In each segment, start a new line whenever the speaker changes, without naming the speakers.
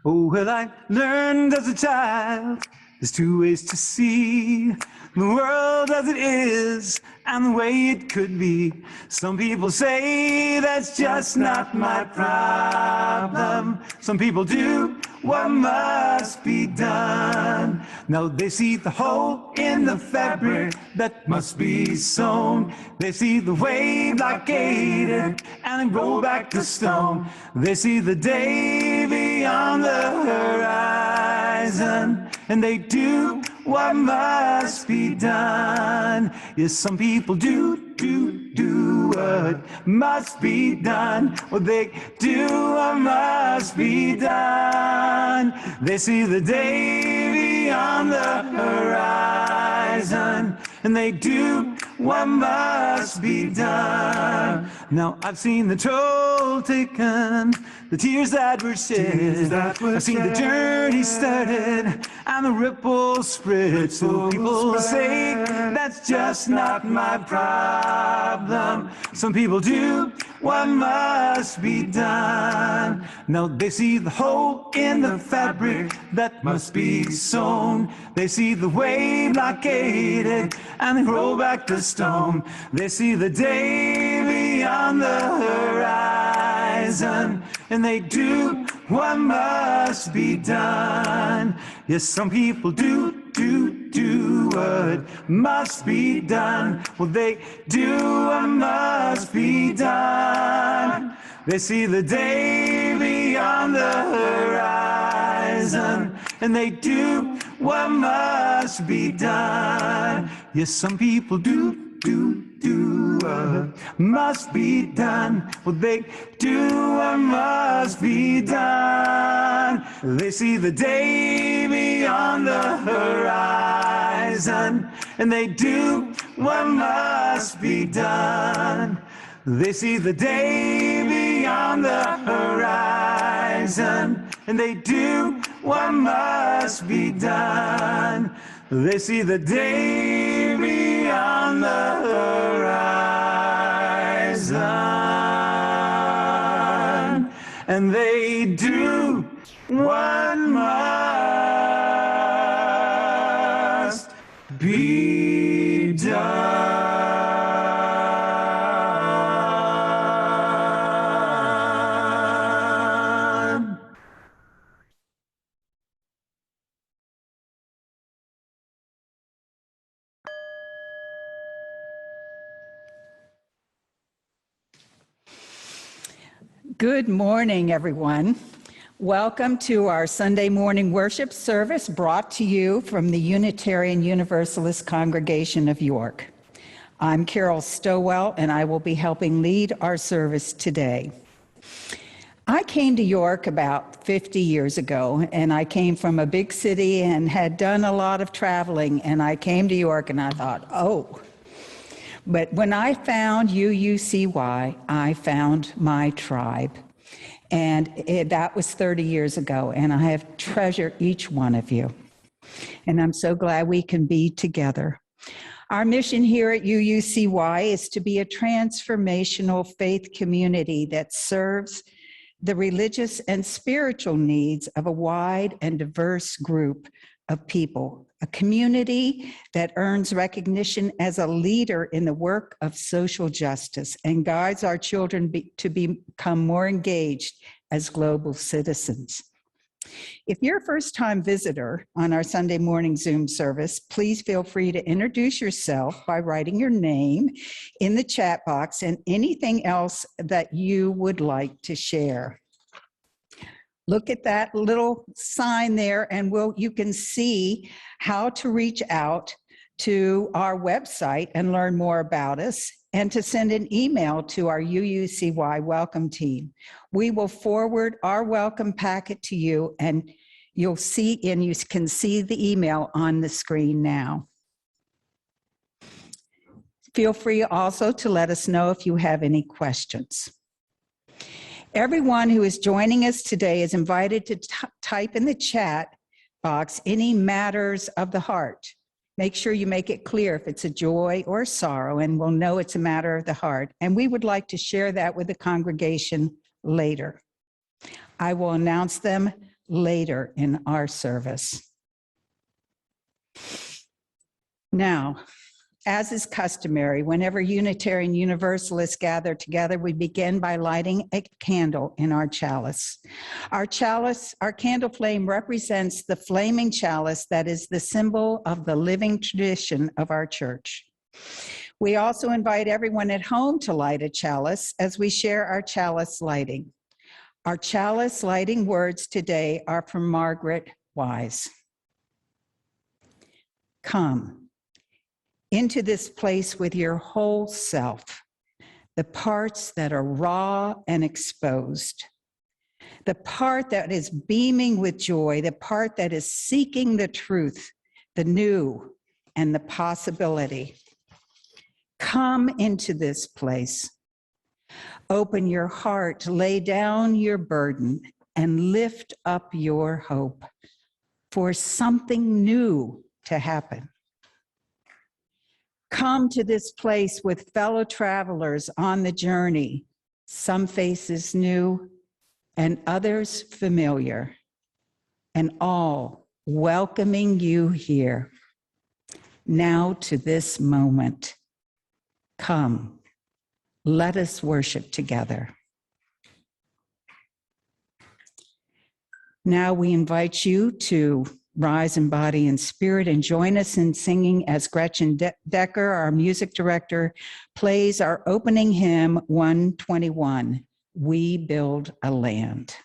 Oh, well, I learned as a child there's two ways to see the world as it is and the way it could be. Some people say that's just not my problem. Some people do what must be done. Now they see the hole in the fabric that must be sewn. They see the wave blockaded and they roll back the stone. They see the day beyond the horizon, and they do what must be done. Yes, some people do what must be done. Well, they do what must be done. They see the day beyond the horizon, and they do what must be done. Now I've seen the toll taken, the tears that were shed. I've seen the journey started and the ripples spread. So people say that's just not my problem. Some people do what must be done. Now they see the hole in the fabric that must be sewn. They see the wave blockaded and they roll back the stone. They see the day beyond the horizon, and they do what must be done. Yes, some people do what must be done. Well, they do what must be done. They see the day beyond the horizon, and they do what must be done. Yes, some people do what must be done. Well, they do what must be done. They see the day beyond the horizon, and they do what must be done. They see the day beyond the horizon, and they do what must be done. They see the day beyond the horizon, and they do what must be done.
Good morning, everyone. Welcome to our Sunday morning worship service brought to you from the Unitarian Universalist Congregation of York. I'm Carol Stowell, and I will be helping lead our service today. I came to York about 50 years ago, and I came from a big city and had done a lot of traveling, and I came to York and I thought, oh. But when I found UUCY, I found my tribe. And that was 30 years ago, and I have treasured each one of you. And I'm so glad we can be together. Our mission here at UUCY is to be a transformational faith community that serves the religious and spiritual needs of a wide and diverse group of people, a community that earns recognition as a leader in the work of social justice and guides our children to become more engaged as global citizens. If you're a first-time visitor on our Sunday morning Zoom service, please feel free to introduce yourself by writing your name in the chat box and anything else that you would like to share. Look at that little sign there, and you can see how to reach out to our website and learn more about us, and to send an email to our UUCY welcome team. We will forward our welcome packet to you, and you can see the email on the screen now. Feel free also to let us know if you have any questions. Everyone who is joining us today is invited to type in the chat box any matters of the heart. Make sure you make it clear if it's a joy or a sorrow, and we'll know it's a matter of the heart. And we would like to share that with the congregation later. I will announce them later in our service. Now, as is customary, whenever Unitarian Universalists gather together, we begin by lighting a candle in our chalice. Our candle flame represents the flaming chalice that is the symbol of the living tradition of our church. We also invite everyone at home to light a chalice as we share our chalice lighting. Our chalice lighting words today are from Margaret Wise. Come into this place with your whole self, the parts that are raw and exposed, the part that is beaming with joy, the part that is seeking the truth, the new, and the possibility. Come into this place. Open your heart, lay down your burden, and lift up your hope for something new to happen. Come to this place with fellow travelers on the journey, some faces new and others familiar, and all welcoming you here. Now to this moment. Come, let us worship together. Now we invite you to rise in body and spirit and join us in singing as Gretchen Decker, our music director, plays our opening hymn 121, We Build a Land.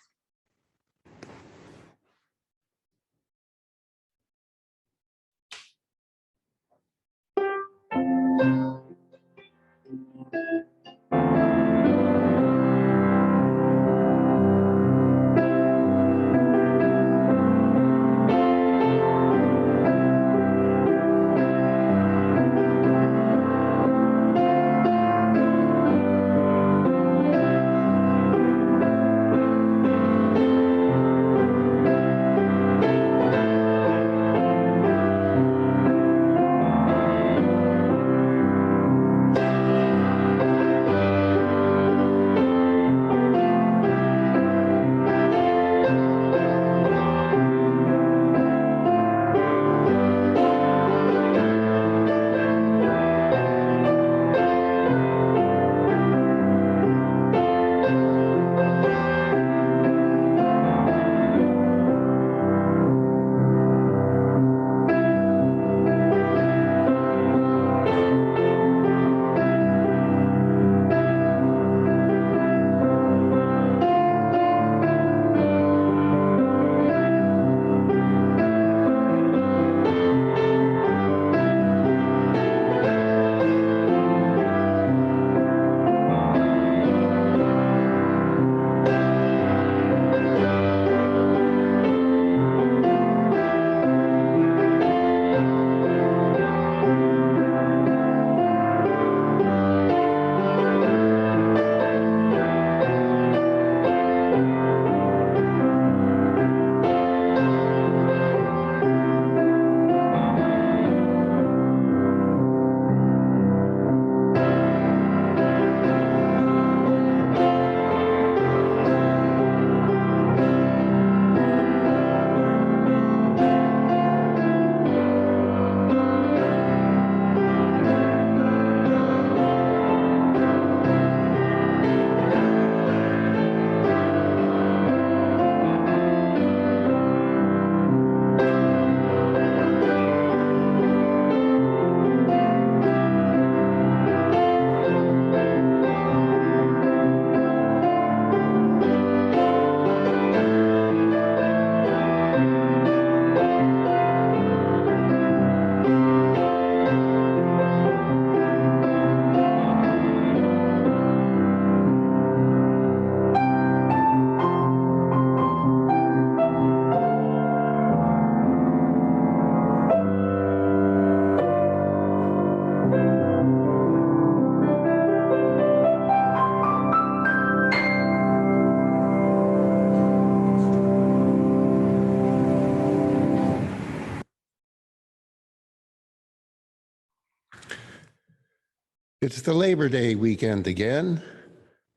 It's the Labor Day weekend again.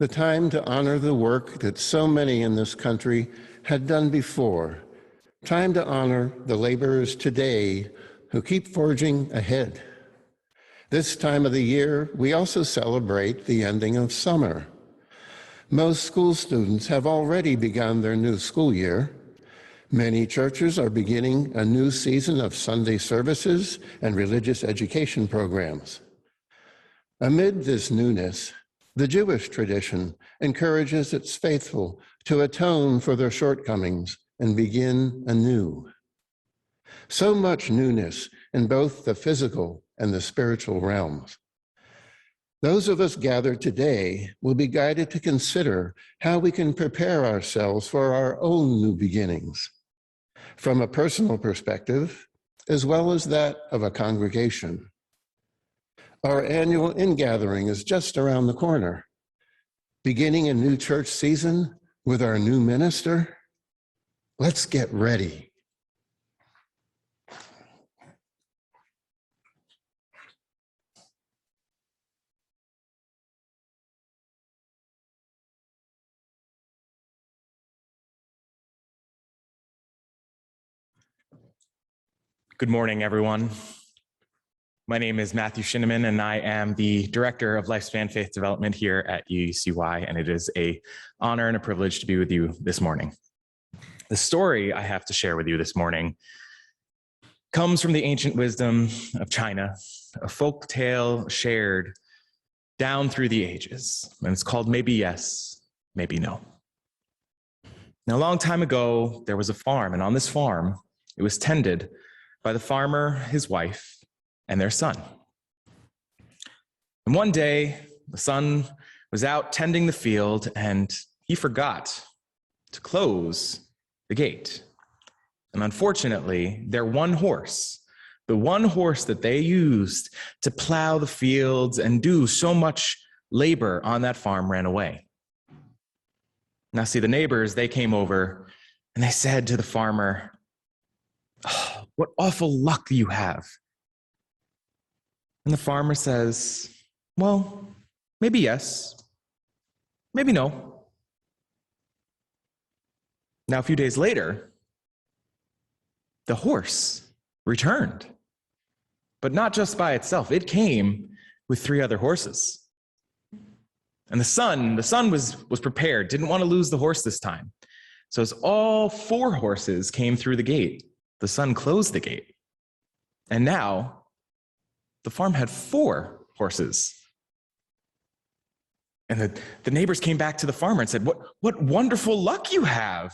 the time to honor the work that so many in this country had done before, time to honor the laborers today who keep forging ahead. This time of the year, we also celebrate the ending of summer. Most school students have already begun their new school year. Many churches are beginning a new season of Sunday services and religious education programs. Amid this newness, the Jewish tradition encourages its faithful to atone for their shortcomings and begin anew. So much newness in both the physical and the spiritual realms. Those of us gathered today will be guided to consider how we can prepare ourselves for our own new beginnings, from a personal perspective, as well as that of a congregation. Our annual ingathering is just around the corner. Beginning a new church season with our new minister, let's get ready.
Good morning, everyone. My name is Matthew Shinneman, and I am the Director of Lifespan Faith Development here at UUCY, and it is an honor and a privilege to be with you this morning. The story I have to share with you this morning comes from the ancient wisdom of China, a folk tale shared down through the ages, and it's called Maybe Yes, Maybe No. Now, a long time ago, there was a farm, and on this farm, it was tended by the farmer, his wife, and their son. And one day, the son was out tending the field, and he forgot to close the gate. And unfortunately, their one horse, the one horse that they used to plow the fields and do so much labor on that farm, ran away. Now, see, the neighbors, they came over, and they said to the farmer, "Oh, what awful luck you have." And the farmer says, "Well, maybe yes, maybe no." Now, a few days later, the horse returned, but not just by itself. It came with 3 other horses. And the son was prepared, didn't want to lose the horse this time. So as all 4 horses came through the gate, the son closed the gate. And now the farm had 4 horses. And the neighbors came back to the farmer and said, what wonderful luck you have.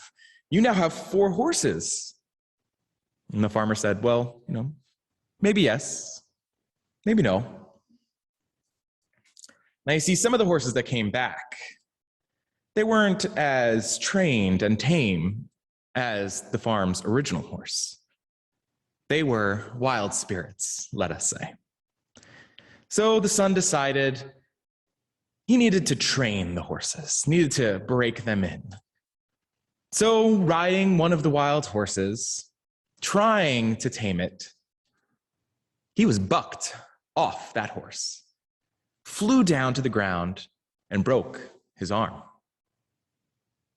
You now have 4 horses. And the farmer said, "Well, maybe yes, maybe no." Now you see, some of the horses that came back, they weren't as trained and tame as the farm's original horse. They were wild spirits, let us say. So the son decided he needed to train the horses, needed to break them in. So riding one of the wild horses, trying to tame it, he was bucked off that horse, flew down to the ground, and broke his arm.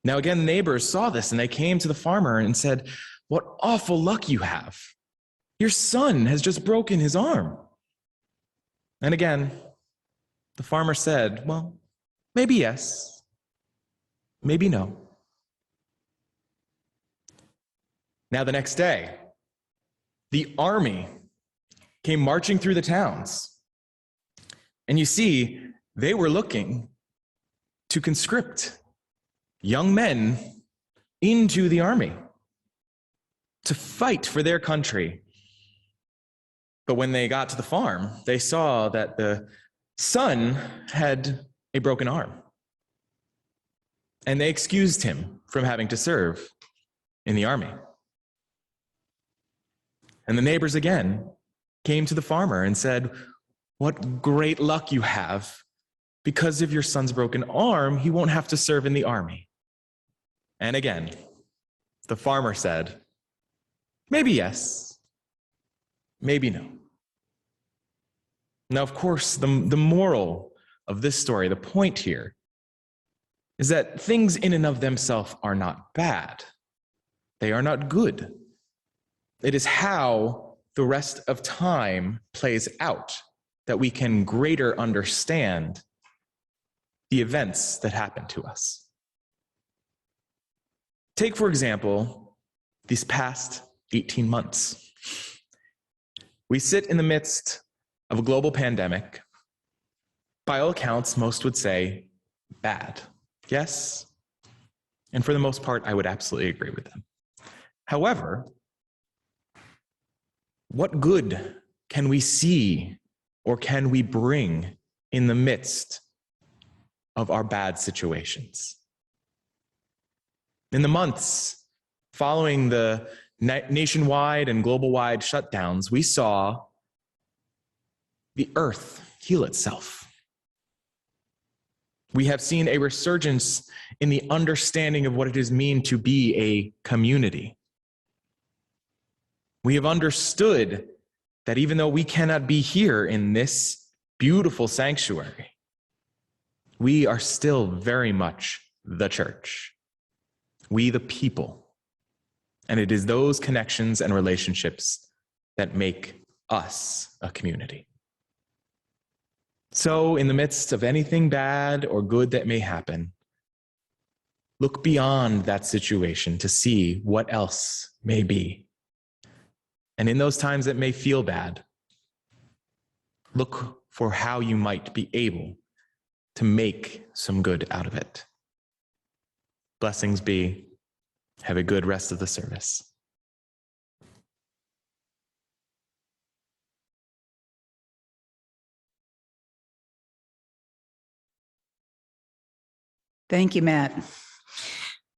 Now again, the neighbors saw this, and they came to the farmer and said, "What awful luck you have. Your son has just broken his arm." And again, the farmer said, "Well, maybe yes, maybe no." Now the next day, the army came marching through the towns. And you see, they were looking to conscript young men into the army to fight for their country. But when they got to the farm, they saw that the son had a broken arm. And they excused him from having to serve in the army. And the neighbors again came to the farmer and said, "What great luck you have. Because of your son's broken arm, he won't have to serve in the army." And again, the farmer said, "Maybe yes, maybe no." Now, of course, the moral of this story, the point here, is that things in and of themselves are not bad. They are not good. It is how the rest of time plays out that we can greater understand the events that happen to us. Take, for example, these past 18 months. We sit in the midst of a global pandemic. By all accounts, most would say bad. Yes? And for the most part, I would absolutely agree with them. However, what good can we see or can we bring in the midst of our bad situations? In the months following the nationwide and global-wide shutdowns, we saw the earth heal itself. We have seen a resurgence in the understanding of what it means to be a community. We have understood that even though we cannot be here in this beautiful sanctuary, we are still very much the church. We the people. And it is those connections and relationships that make us a community. So in the midst of anything bad or good that may happen, look beyond that situation to see what else may be. And in those times that may feel bad, look for how you might be able to make some good out of it. Blessings be. Have a good rest of the service.
Thank you, Matt.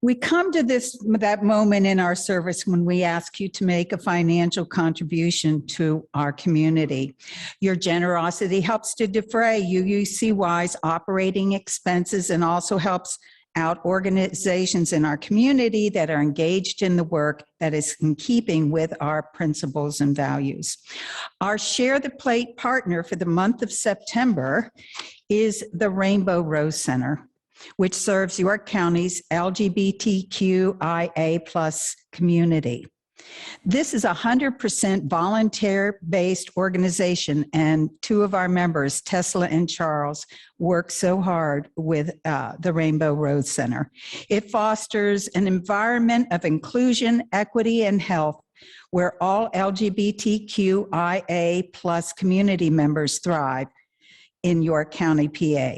We come to that moment in our service when we ask you to make a financial contribution to our community. Your generosity helps to defray UUCY's operating expenses and also helps out organizations in our community that are engaged in the work that is in keeping with our principles and values. Our Share the Plate partner for the month of September is the Rainbow Rose Center, which serves York County's LGBTQIA+ community. This is a 100% volunteer-based organization, and two of our members, Tesla and Charles, work so hard with the Rainbow Rose Center. It fosters an environment of inclusion, equity, and health where all LGBTQIA+ community members thrive in York County, PA.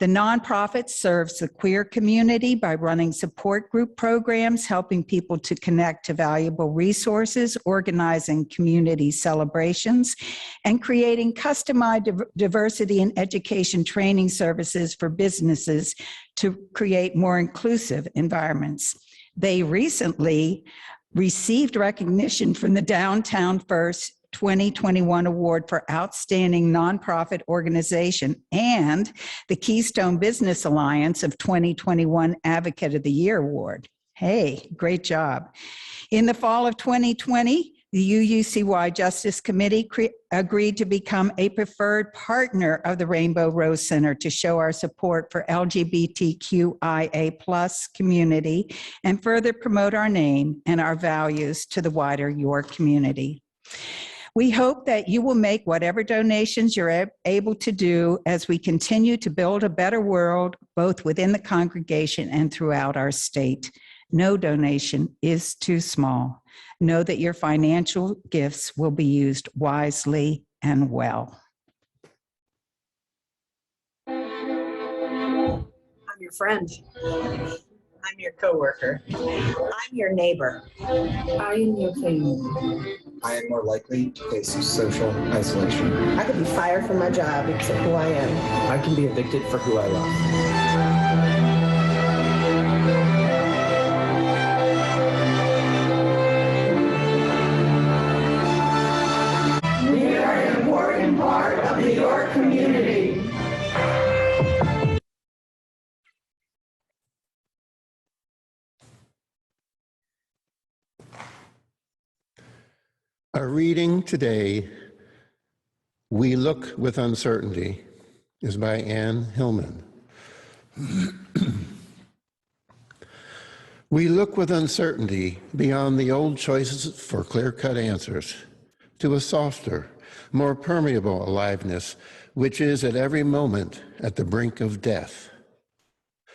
The nonprofit serves the queer community by running support group programs, helping people to connect to valuable resources, organizing community celebrations, and creating customized diversity and education training services for businesses to create more inclusive environments. They recently received recognition from the Downtown First 2021 Award for Outstanding Nonprofit Organization and the Keystone Business Alliance of 2021 Advocate of the Year Award. Hey, great job. In the fall of 2020, the UUCY Justice Committee agreed to become a preferred partner of the Rainbow Rose Center to show our support for LGBTQIA+ community and further promote our name and our values to the wider York community. We hope that you will make whatever donations you're able to do as we continue to build a better world, both within the congregation and throughout our state. No donation is too small. Know that your financial gifts will be used wisely and well.
I'm your friend. I'm your coworker. I'm your neighbor. I am your family.
I am more likely to face social isolation.
I could be fired from my job because of who I am.
I can be evicted for who I love.
We are an important part of the York community.
Our reading today, We Look with Uncertainty, is by Anne Hillman. We look with uncertainty beyond the old choices for clear-cut answers to a softer, more permeable aliveness, which is at every moment at the brink of death.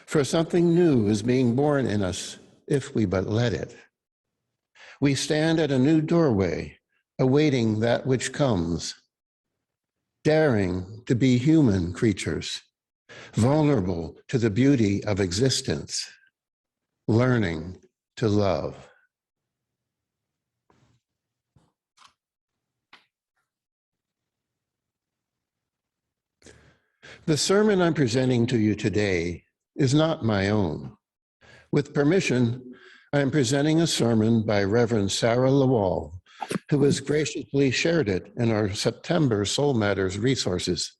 For something new is being born in us if we but let it. We stand at a new doorway, awaiting that which comes, daring to be human creatures, vulnerable to the beauty of existence, learning to love. The sermon I'm presenting to you today is not my own. With permission, I am presenting a sermon by Reverend Sarah Lawal, who has graciously shared it in our September Soul Matters resources.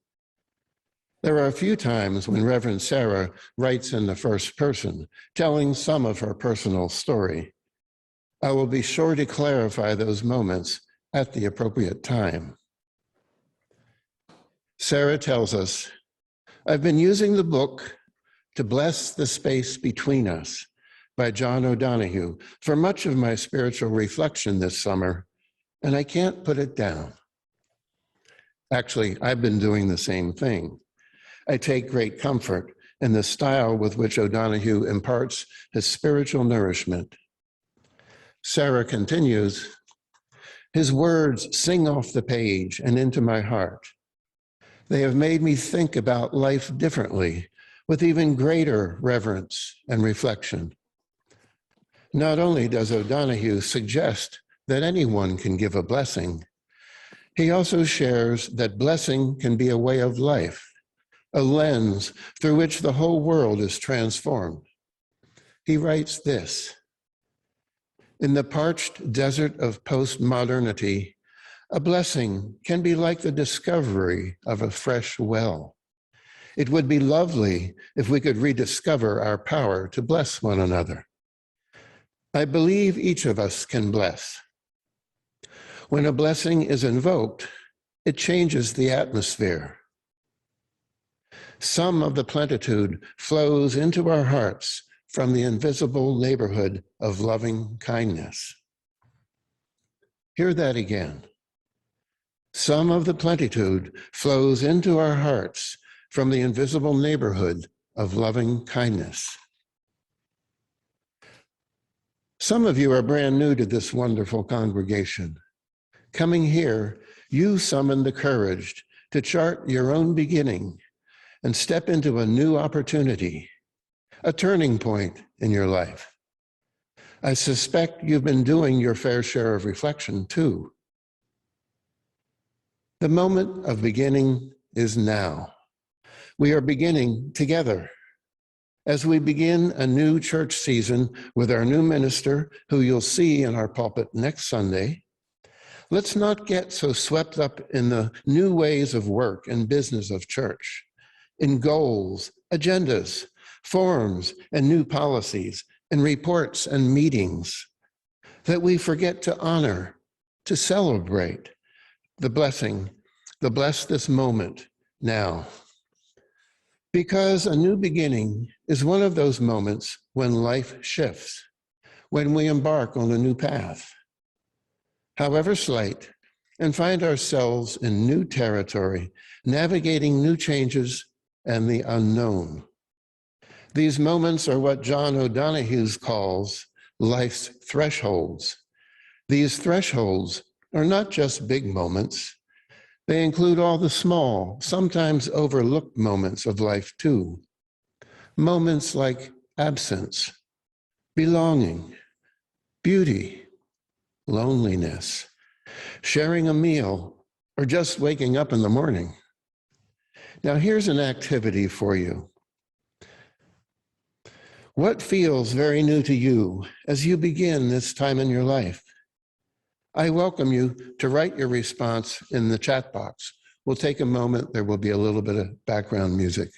There are a few times when Reverend Sarah writes in the first person, telling some of her personal story. I will be sure to clarify those moments at the appropriate time. Sarah tells us, I've been using the book To Bless the Space Between Us by John O'Donohue for much of my spiritual reflection this summer, and I can't put it down. Actually, I've been doing the same thing. I take great comfort in the style with which O'Donohue imparts his spiritual nourishment. Sarah continues, his words sing off the page and into my heart. They have made me think about life differently, with even greater reverence and reflection. Not only does O'Donohue suggest that anyone can give a blessing, he also shares that blessing can be a way of life, a lens through which the whole world is transformed. He writes this, in the parched desert of postmodernity, a blessing can be like the discovery of a fresh well. It would be lovely if we could rediscover our power to bless one another. I believe each of us can bless. When a blessing is invoked, it changes the atmosphere. Some of the plenitude flows into our hearts from the invisible neighborhood of loving kindness. Hear that again. Some of the plenitude flows into our hearts from the invisible neighborhood of loving kindness. Some of you are brand new to this wonderful congregation. Coming here, you summon the courage to chart your own beginning and step into a new opportunity, a turning point in your life. I suspect you've been doing your fair share of reflection too. The moment of beginning is now. We are beginning together. As we begin a new church season with our new minister, who you'll see in our pulpit next Sunday, let's not get so swept up in the new ways of work and business of church, in goals, agendas, forms, and new policies, and reports and meetings, that we forget to honor, to celebrate the blessing, the bless this moment now. Because a new beginning is one of those moments when life shifts, when we embark on a new path, however slight, and find ourselves in new territory, navigating new changes and the unknown. These moments are what John O'Donohue calls life's thresholds. These thresholds are not just big moments. They include all the small, sometimes overlooked moments of life too. Moments like absence, belonging, beauty, loneliness, sharing a meal, or just waking up in the morning. Now here's an activity for you. What feels very new to you as you begin this time in your life? I welcome you to write your response in the chat box. We'll take a moment. There will be a little bit of background music.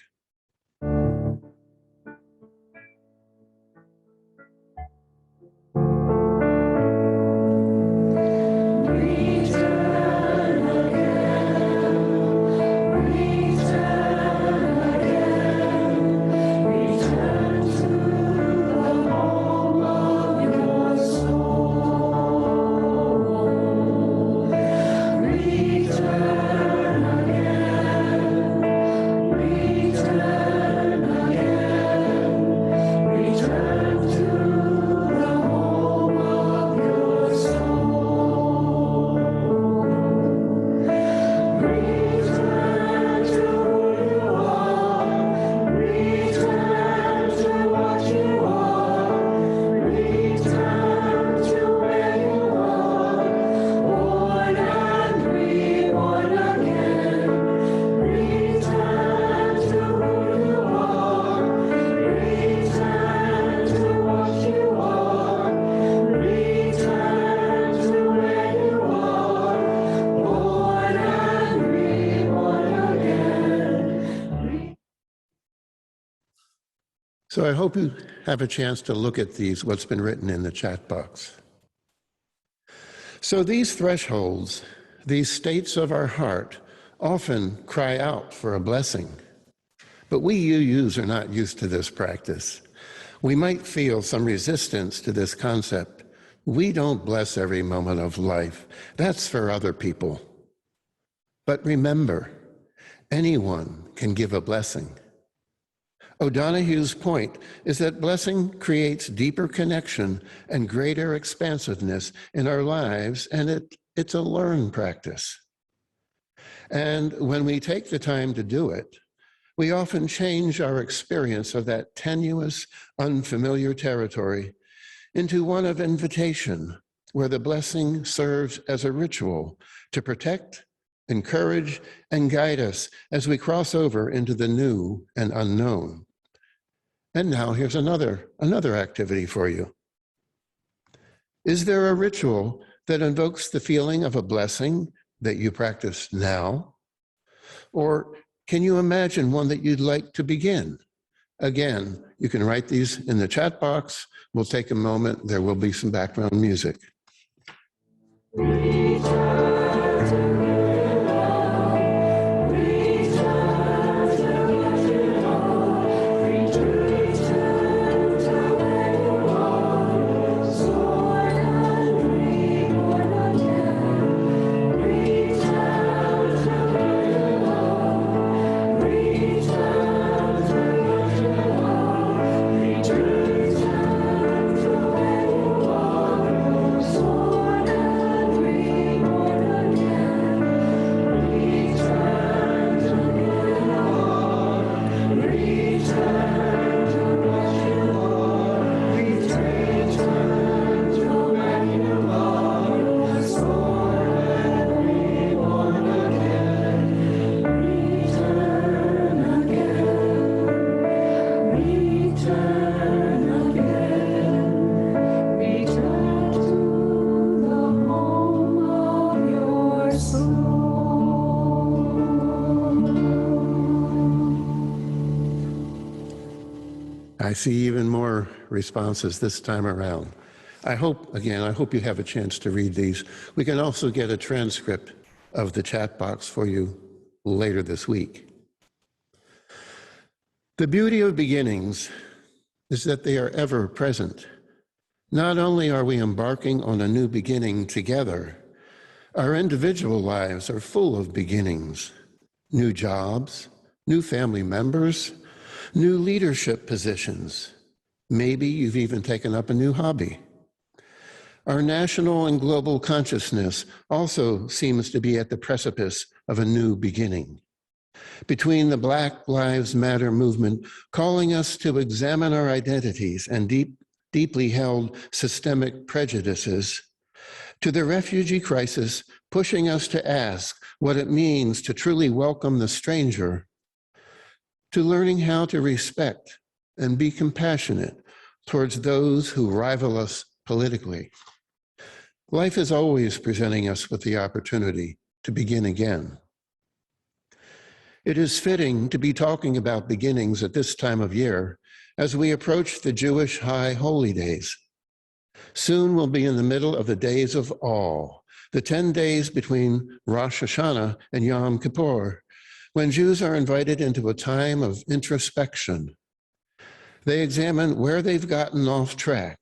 So I hope you have a chance to look at what's been written in the chat box. So these thresholds, these states of our heart, often cry out for a blessing. But we UUs are not used to this practice. We might feel some resistance to this concept. We don't bless every moment of life. That's for other people. But remember, anyone can give a blessing. O'Donoghue's point is that blessing creates deeper connection and greater expansiveness in our lives, and it's a learned practice. And when we take the time to do it, we often change our experience of that tenuous, unfamiliar territory into one of invitation, where the blessing serves as a ritual to protect, encourage, and guide us as we cross over into the new and unknown. And now here's another activity for you. Is there a ritual that invokes the feeling of a blessing that you practice now? Or can you imagine one that you'd like to begin? Again, you can write these in the chat box. We'll take a moment. There will be some background music. I see even more responses this time around. I hope you have a chance to read these. We can also get a transcript of the chat box for you later this week. The beauty of beginnings is that they are ever present. Not only are we embarking on a new beginning together, our individual lives are full of beginnings, new jobs, new family members, new leadership positions. Maybe you've even taken up a new hobby. Our national and global consciousness also seems to be at the precipice of a new beginning. Between the Black Lives Matter movement calling us to examine our identities and deeply held systemic prejudices, to the refugee crisis pushing us to ask what it means to truly welcome the stranger, to learning how to respect and be compassionate towards those who rival us politically. Life is always presenting us with the opportunity to begin again. It is fitting to be talking about beginnings at this time of year as we approach the Jewish High Holy Days. Soon we'll be in the middle of the Days of Awe, the 10 days between Rosh Hashanah and Yom Kippur, when Jews are invited into a time of introspection. They examine where they've gotten off track,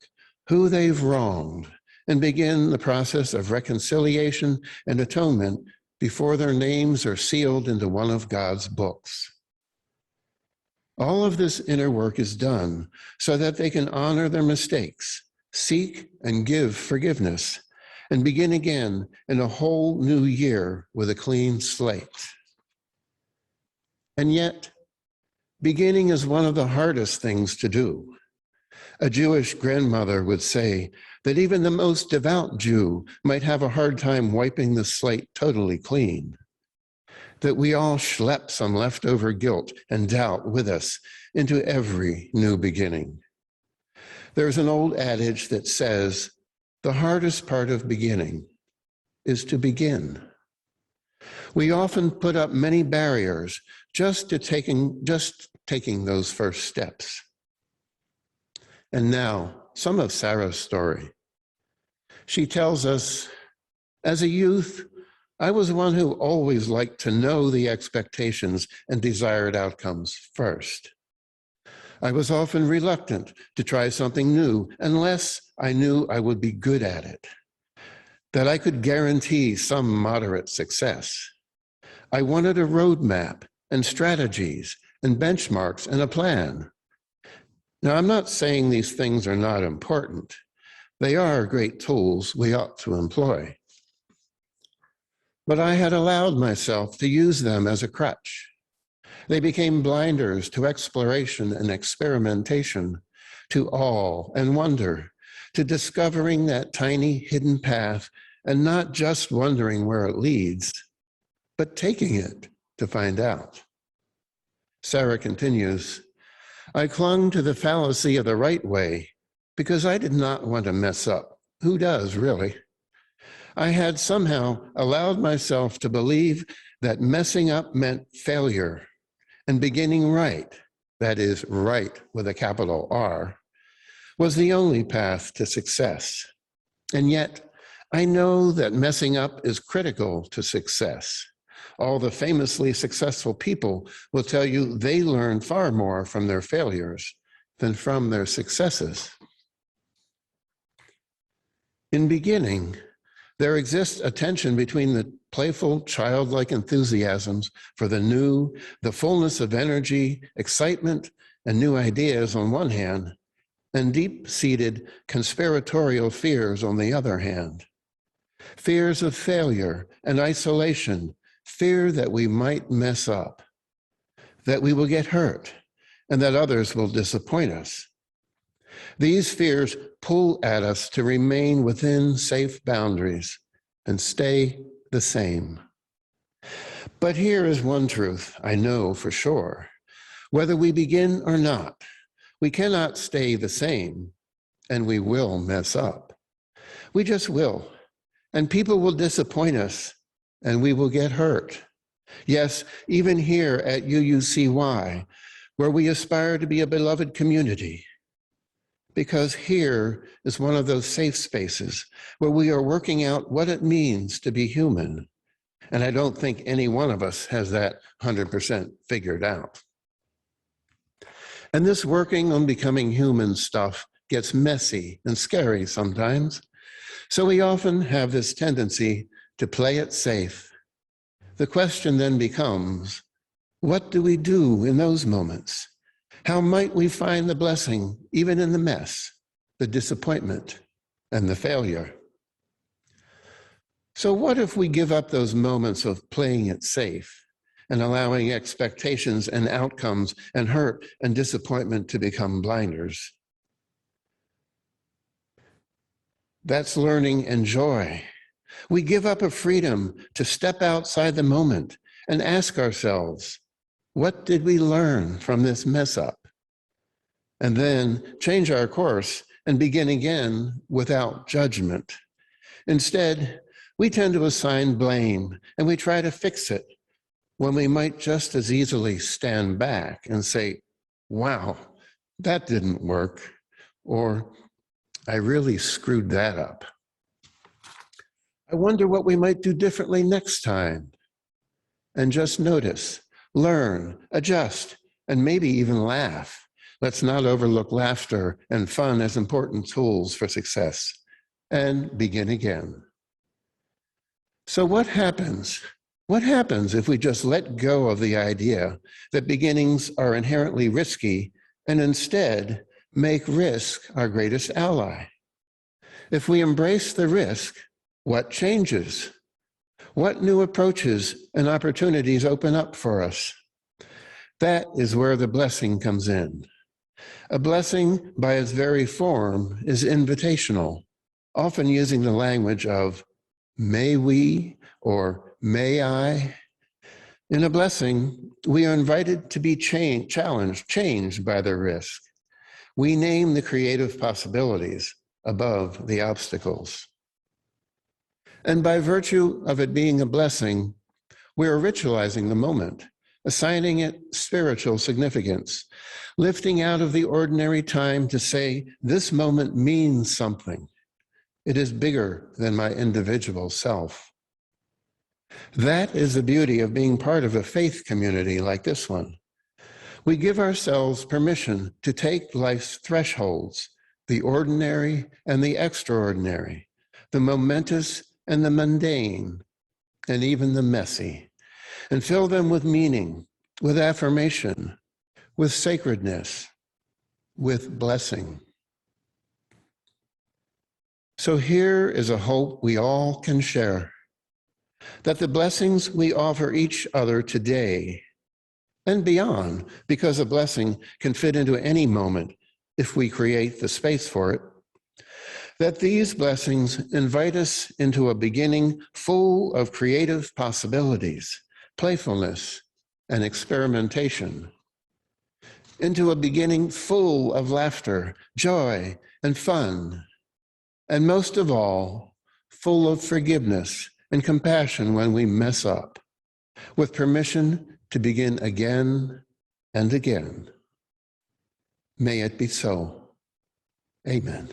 who they've wronged, and begin the process of reconciliation and atonement before their names are sealed into one of God's books. All of this inner work is done so that they can honor their mistakes, seek and give forgiveness, and begin again in a whole new year with a clean slate. And yet, beginning is one of the hardest things to do. A Jewish grandmother would say that even the most devout Jew might have a hard time wiping the slate totally clean, that we all schlep some leftover guilt and doubt with us into every new beginning. There's an old adage that says, the hardest part of beginning is to begin. We often put up many barriers just taking those first steps. And now, some of Sarah's story. She tells us, as a youth, I was one who always liked to know the expectations and desired outcomes first. I was often reluctant to try something new unless I knew I would be good at it, that I could guarantee some moderate success. I wanted a roadmap and strategies and benchmarks and a plan. Now, I'm not saying these things are not important. They are great tools we ought to employ. But I had allowed myself to use them as a crutch. They became blinders to exploration and experimentation, to awe and wonder, to discovering that tiny hidden path and not just wondering where it leads, but taking it to find out. Sarah continues, I clung to the fallacy of the right way because I did not want to mess up. Who does, really? I had somehow allowed myself to believe that messing up meant failure, and beginning right, that is, right with a capital R, was the only path to success. And yet, I know that messing up is critical to success. All the famously successful people will tell you they learn far more from their failures than from their successes. In beginning, there exists a tension between the playful, childlike enthusiasms for the new, the fullness of energy, excitement, and new ideas on one hand, and deep-seated conspiratorial fears on the other hand. Fears of failure and isolation, fear that we might mess up, that we will get hurt, and that others will disappoint us. These fears pull at us to remain within safe boundaries and stay the same. But here is one truth I know for sure. Whether we begin or not, we cannot stay the same, and we will mess up. We just will, and people will disappoint us, and we will get hurt. Yes, even here at UUCY, where we aspire to be a beloved community, because here is one of those safe spaces where we are working out what it means to be human. And I don't think any one of us has that 100% figured out. And this working on becoming human stuff gets messy and scary sometimes. So we often have this tendency to play it safe. The question then becomes, what do we do in those moments? How might we find the blessing, even in the mess, the disappointment, and the failure? So what if we give up those moments of playing it safe and allowing expectations and outcomes and hurt and disappointment to become blinders? That's learning and joy. We give up a freedom to step outside the moment and ask ourselves, what did we learn from this mess up? And then change our course and begin again without judgment. Instead, we tend to assign blame and we try to fix it when we might just as easily stand back and say, wow, that didn't work, or I really screwed that up. I wonder what we might do differently next time. And just notice, learn, adjust, and maybe even laugh. Let's not overlook laughter and fun as important tools for success. And begin again. So what happens? What happens if we just let go of the idea that beginnings are inherently risky and instead make risk our greatest ally? If we embrace the risk, what changes? What new approaches and opportunities open up for us? That is where the blessing comes in. A blessing, by its very form, is invitational, often using the language of may we or may I. In a blessing, we are invited to be changed by the risk. We name the creative possibilities above the obstacles. And by virtue of it being a blessing, we are ritualizing the moment, assigning it spiritual significance, lifting out of the ordinary time to say, this moment means something. It is bigger than my individual self. That is the beauty of being part of a faith community like this one. We give ourselves permission to take life's thresholds, the ordinary and the extraordinary, the momentous and the mundane, and even the messy, and fill them with meaning, with affirmation, with sacredness, with blessing. So here is a hope we all can share, that the blessings we offer each other today and beyond, because a blessing can fit into any moment if we create the space for it, that these blessings invite us into a beginning full of creative possibilities, playfulness, and experimentation, into a beginning full of laughter, joy, and fun, and most of all, full of forgiveness and compassion when we mess up, with permission to begin again and again. May it be so. Amen.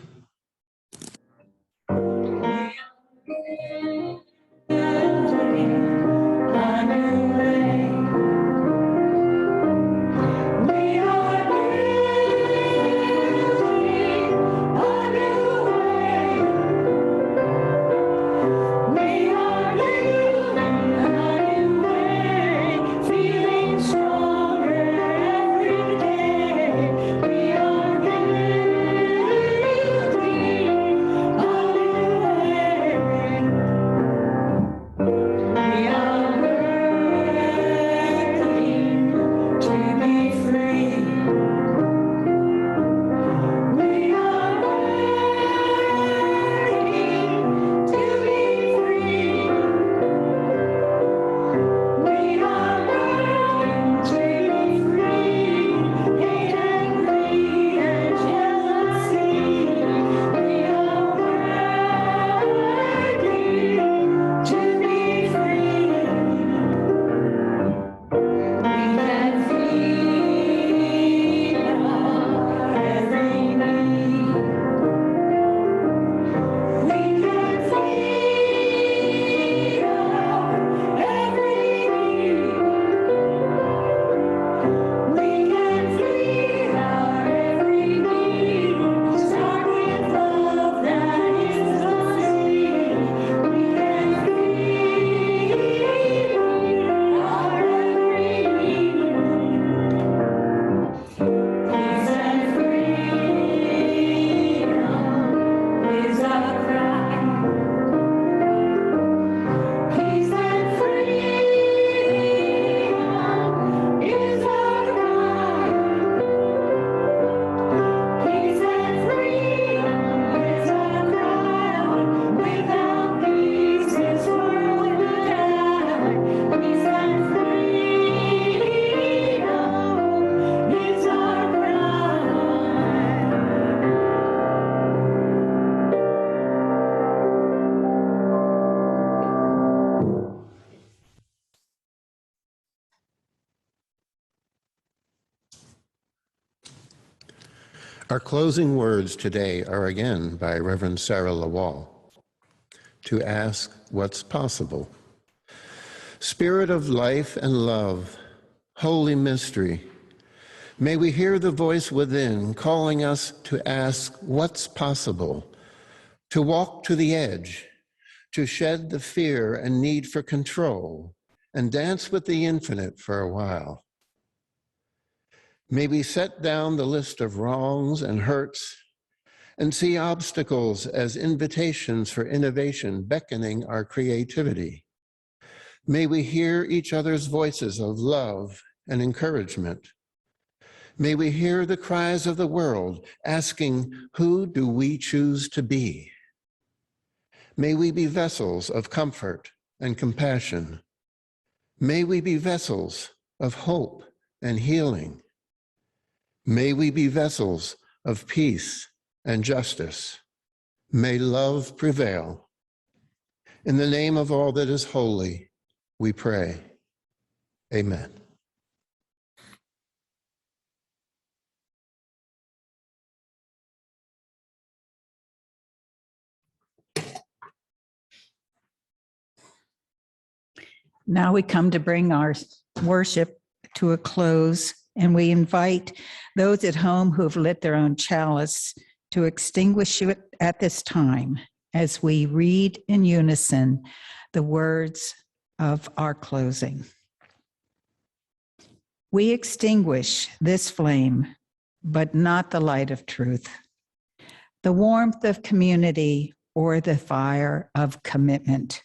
Our closing words today are again by Reverend Sarah Lawal, to ask what's possible. Spirit of life and love, holy mystery, may we hear the voice within calling us to ask what's possible, to walk to the edge, to shed the fear and need for control, and dance with the infinite for a while. May we set down the list of wrongs and hurts and see obstacles as invitations for innovation beckoning our creativity. May we hear each other's voices of love and encouragement. May we hear the cries of the world asking, who do we choose to be? May we be vessels of comfort and compassion. May we be vessels of hope and healing. May we be vessels of peace and justice. May love prevail. In the name of all that is holy, we pray. Amen.
Now we come to bring our worship to a close, and we invite those at home who have lit their own chalice to extinguish it at this time as we read in unison the words of our closing. We extinguish this flame, but not the light of truth, the warmth of community, or the fire of commitment.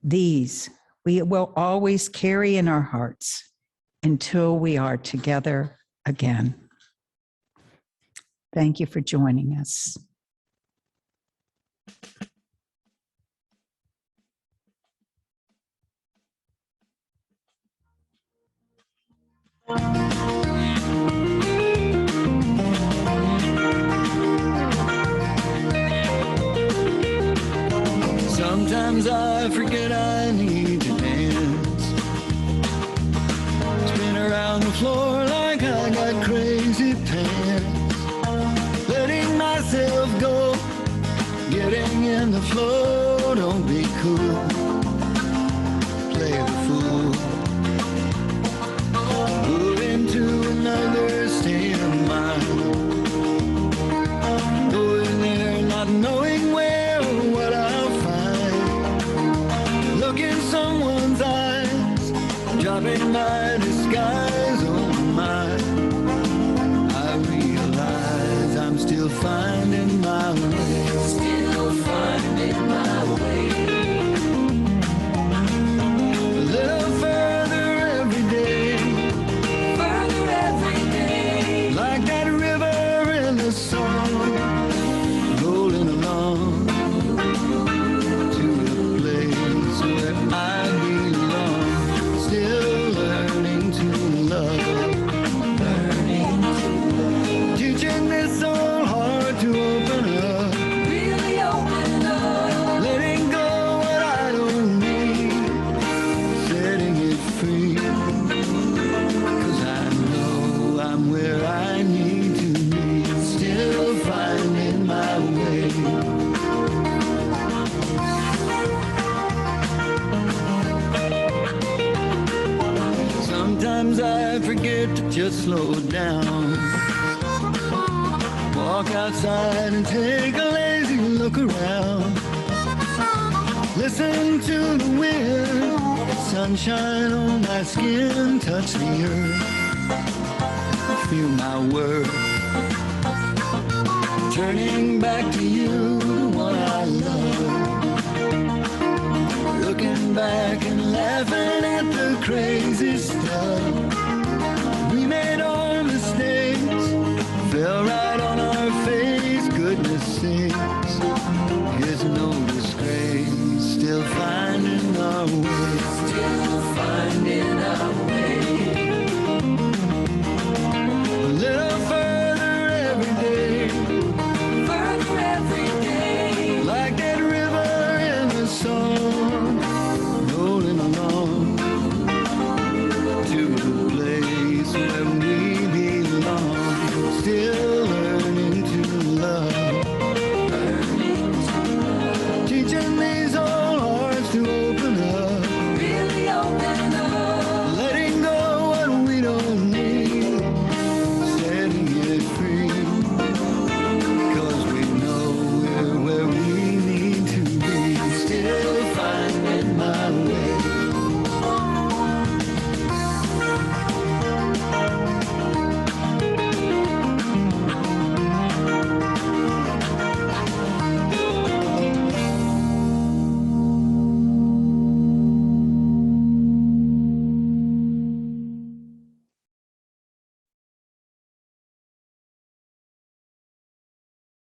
These we will always carry in our hearts until we are together again. Thank you for joining us.
Sometimes I forget I need to dance. Spin around the floor like I got crazy pants. Letting myself go, getting in the flow. Don't be cool, play the fool. Move into another state of mind. Going there, not knowing where or what I'll find. Look in someone's eyes, dropping my disguise, oh my. I realize I'm still finding my way. Still finding my way. A little further every day. Further every day. Like that river in the song, rolling along to the place where I belong. Still learning to love. Learning to love. Teaching this old heart to open up. Really open up. Letting go what I don't need. Setting it free. 'Cause I know I'm where I need to be. Still finding my way. Sometimes I forget to just slow down. Walk outside and take a lazy look around. Listen to the wind, sunshine on my skin, touch the earth. Feel my worth. Turning back to you, the one I love. Looking back and laughing at the crazy stuff. We made our mistakes, fell right on our face, goodness sakes.